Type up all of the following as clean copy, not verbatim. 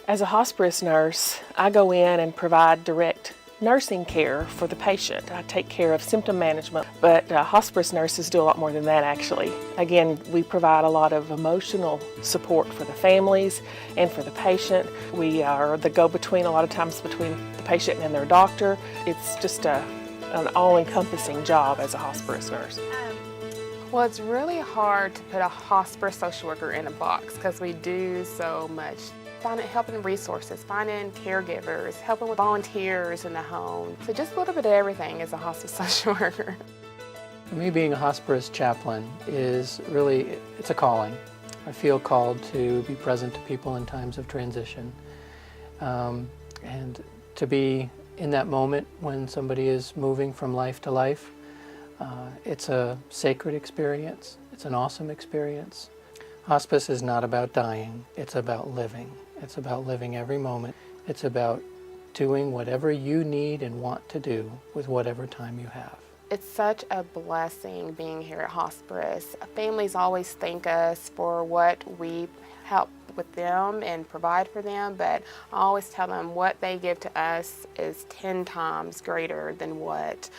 As a hospice nurse, I go in and provide direct nursing care for the patient. I take care of symptom management, but hospice nurses do a lot more than that actually. Again, we provide a lot of emotional support for the families and for the patient. We are the go-between a lot of times between the patient and their doctor. It's just an all-encompassing job as a hospice nurse. Well, it's really hard to put a hospice social worker in a box because we do so much. Helping resources, finding caregivers, helping with volunteers in the home. So just a little bit of everything as a hospice social worker. For me, being a hospice chaplain is really, it's a calling. I feel called to be present to people in times of transition and to be in that moment when somebody is moving from life to life. It's a sacred experience. It's an awesome experience. Hospice is not about dying, it's about living. It's about living every moment. It's about doing whatever you need and want to do with whatever time you have. It's such a blessing being here at hospice. Families always thank us for what we help with them and provide for them, but I always tell them what they give to us is 10 times greater than what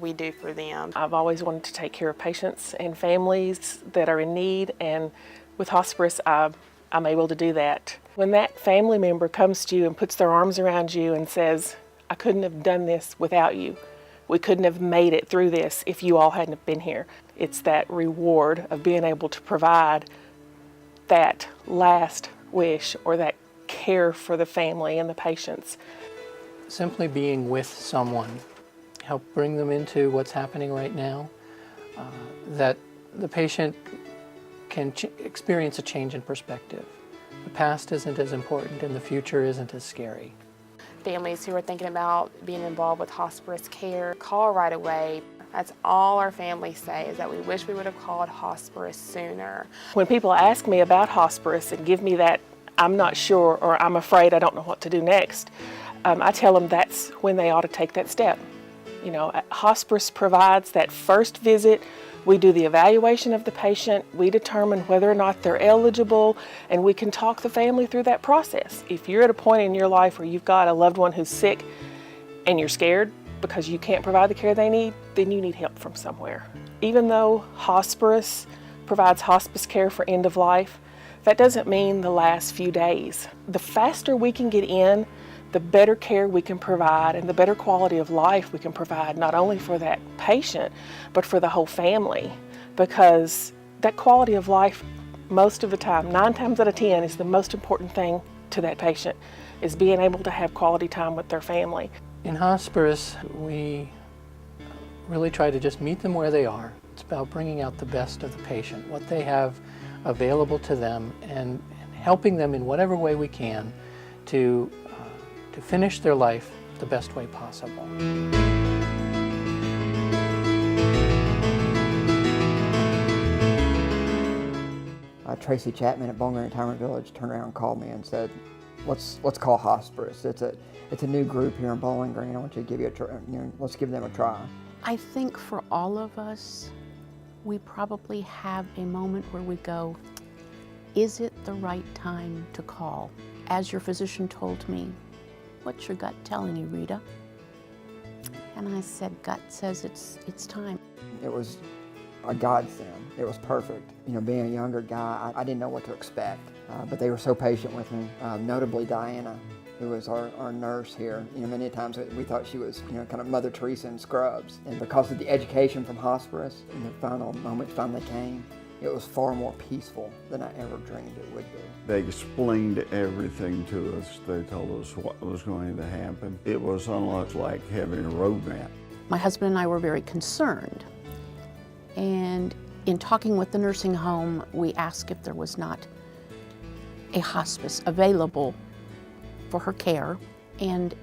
we do for them. I've always wanted to take care of patients and families that are in need, and with hospice, I'm able to do that. When that family member comes to you and puts their arms around you and says, I couldn't have done this without you. We couldn't have made it through this if you all hadn't have been here. It's that reward of being able to provide that last wish or that care for the family and the patients. Simply being with someone, help bring them into what's happening right now, that the patient can experience a change in perspective. The past isn't as important and the future isn't as scary. Families who are thinking about being involved with hospice care, call right away. That's all our families say, is that we wish we would have called hospice sooner. When people ask me about hospice and give me that I'm not sure or I'm afraid I don't know what to do next, I tell them that's when they ought to take that step. You know, hospice provides that first visit. We do the evaluation of the patient, we determine whether or not they're eligible, and we can talk the family through that process. If you're at a point in your life where you've got a loved one who's sick and you're scared because you can't provide the care they need, then you need help from somewhere. Even though hospice provides hospice care for end of life, that doesn't mean the last few days. The faster we can get in, the better care we can provide and the better quality of life we can provide, not only for that patient, but for the whole family. Because that quality of life, most of the time, 9 times out of 10, is the most important thing to that patient, is being able to have quality time with their family. In hospice, we really try to just meet them where they are. It's about bringing out the best of the patient, what they have available to them, and helping them in whatever way we can to finish their life the best way possible. Tracy Chapman at Bowling Green Retirement Village turned around and called me and said, let's call hospice. It's a new group here in Bowling Green. I want you to give you a try. Let's give them a try. I think for all of us, we probably have a moment where we go, is it the right time to call? As your physician told me, what's your gut telling you, Rita? And I said, gut says it's time. It was a godsend. It was perfect. You know, being a younger guy, I didn't know what to expect, but they were so patient with me. Notably Diana, who was our nurse here. You know, many times we thought she was, you know, kind of Mother Teresa in scrubs. And because of the education from hospice, and the final moment finally came, it was far more peaceful than I ever dreamed it would be. They explained everything to us. They told us what was going to happen. It was almost like having a roadmap. My husband and I were very concerned. And in talking with the nursing home, we asked if there was not a hospice available for her care. And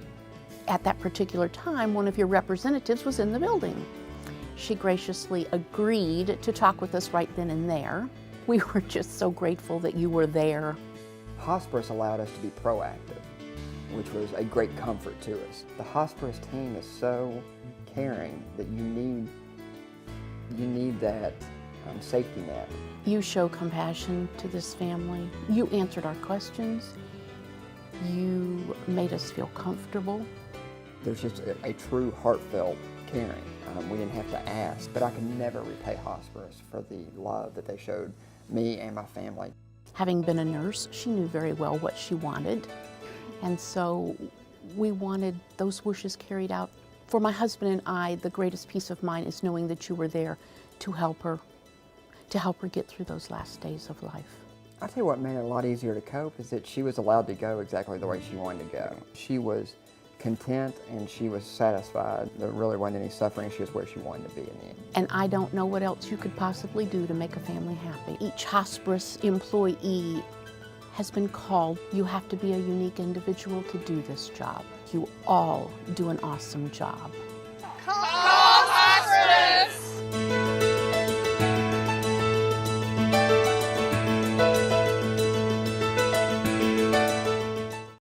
at that particular time, one of your representatives was in the building. She graciously agreed to talk with us right then and there. We were just so grateful that you were there. Hospice allowed us to be proactive, which was a great comfort to us. The hospice team is so caring that you need that safety net. You show compassion to this family. You answered our questions. You made us feel comfortable. There's just a true heartfelt caring. We didn't have to ask, but I can never repay hospice for the love that they showed me and my family. Having been a nurse, she knew very well what she wanted. And so we wanted those wishes carried out. For my husband and I, the greatest peace of mind is knowing that you were there to help her get through those last days of life. I'll tell you what made it a lot easier to cope is that she was allowed to go exactly the way she wanted to go. She was content and she was satisfied. There really wasn't any suffering. She was where she wanted to be in the end. And I don't know what else you could possibly do to make a family happy. Each hospice employee has been called. You have to be a unique individual to do this job. You all do an awesome job.